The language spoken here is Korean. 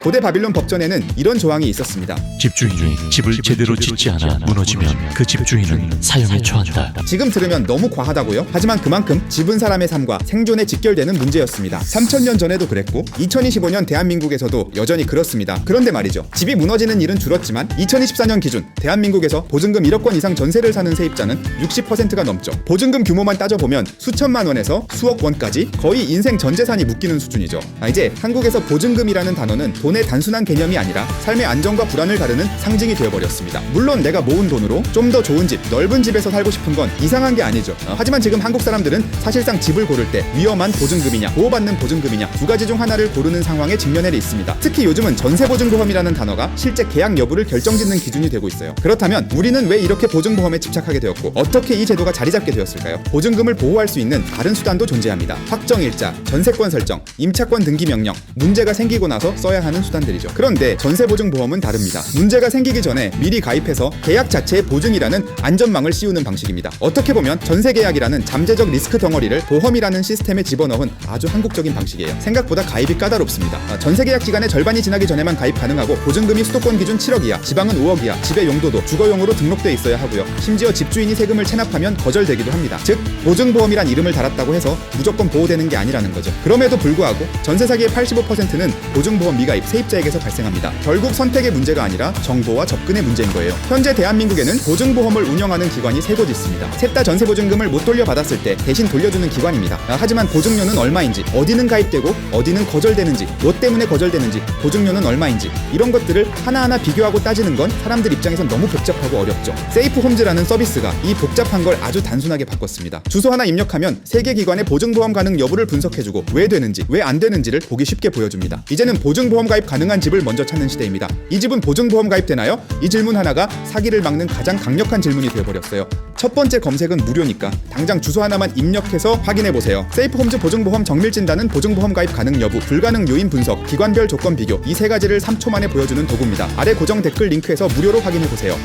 고대 바빌론 법전에는 이런 조항이 있었습니다. 집주인이 집을 제대로 짓지 않아 무너지면 그 집주인은 사형에 처한다. 지금 들으면 너무 과하다고요? 하지만 그만큼 집은 사람의 삶과 생존에 직결되는 문제였습니다. 3000년 전에도 그랬고 2025년 대한민국에서도 여전히 그렇습니다. 그런데 말이죠. 집이 무너지는 일은 줄었지만 2024년 기준 대한민국에서 보증금 1억 원 이상 전세를 사는 세입자는 60%가 넘죠. 보증금 규모만 따져보면 수천만 원에서 수억 원까지 거의 인생 전 재산이 묶이는 수준이죠. 이제 한국에서 보증금이라는 단어는 돈의 단순한 개념이 아니라 삶의 안정과 불안을 가르는 상징이 되어버렸습니다. 물론 내가 모은 돈으로 좀 더 좋은 집, 넓은 집에서 살고 싶은 건 이상한 게 아니죠. 하지만 지금 한국 사람들은 사실상 집을 고를 때 위험한 보증금이냐 보호받는 보증금이냐 두 가지 중 하나를 고르는 상황에 직면해 있습니다. 특히 요즘은 전세보증보험이라는 단어가 실제 계약 여부를 결정짓는 기준이 되고 있어요. 그렇다면 우리는 왜 이렇게 보증보험에 집착하게 되었고 어떻게 이 제도가 자리 잡게 되었을까요? 보증금을 보호할 수 있는 다른 수단도 존재합니다. 확정일자, 전세권 설정, 임차권 등기 명령, 문제가 생기고 나서 써야 하는 수단들이죠. 그런데 전세보증보험은 다릅니다. 문제가 생기기 전에 미리 가입해서 계약 자체의 보증이라는 안전망을 씌우는 방식입니다. 어떻게 보면 전세계약이라는 잠재적 리스크 덩어리를 보험이라는 시스템에 집어넣은 아주 한국적인 방식이에요. 생각보다 가입이 까다롭습니다. 전세계약 기간의 절반이 지나기 전에만 가입 가능하고 보증금이 수도권 기준 7억 이하, 지방은 5억 이하, 집의 용도도 주거용으로 등록돼 있어야 하고요. 심지어 집주인이 세금을 체납하면 거절되기도 합니다. 즉 보증보험이란 이름을 달았다고 해서 무조건 보호되는 게 아니라는 거죠. 그럼에도 불구하고 전세 사기의 85%는 보증보험 미가입 세입자에게서 발생합니다. 결국 선택의 문제가 아니라 정보와 접근의 문제인 거예요. 현재 대한민국에는 보증보험을 운영하는 기관이 3곳 있습니다. 셋 다 전세보증금을 못 돌려받았을 때 대신 돌려주는 기관입니다. 하지만 보증료는 얼마인지, 어디는 가입되고 어디는 거절되는지, 뭐 때문에 거절되는지, 보증료는 얼마인지 이런 것들을 하나하나 비교하고 따지는 건 사람들 입장에선 너무 복잡하고 어렵죠. 세이프홈즈라는 서비스가 이 복잡한 걸 아주 단순하게 바꿨습니다. 주소 하나 입력하면 3개 기관의 보증보험 가능 여부를 분석해주고 왜 되는지, 왜 안 되는지를 보기 쉽게 보여줍니다. 이제는 보증보험 가입 가능한 집을 먼저 찾는 시대입니다. 이 집은 보증보험 가입되나요? 이 질문 하나가 사기를 막는 가장 강력한 질문이 되어버렸어요. 첫 번째 검색은 무료니까 당장 주소 하나만 입력해서 확인해보세요. 세이프홈즈 보증보험 정밀진단은 보증보험 가입 가능 여부, 불가능 요인 분석, 기관별 조건 비교 이 3가지를 3초 만에 보여주는 도구입니다. 아래 고정 댓글 링크에서 무료로 확인해보세요.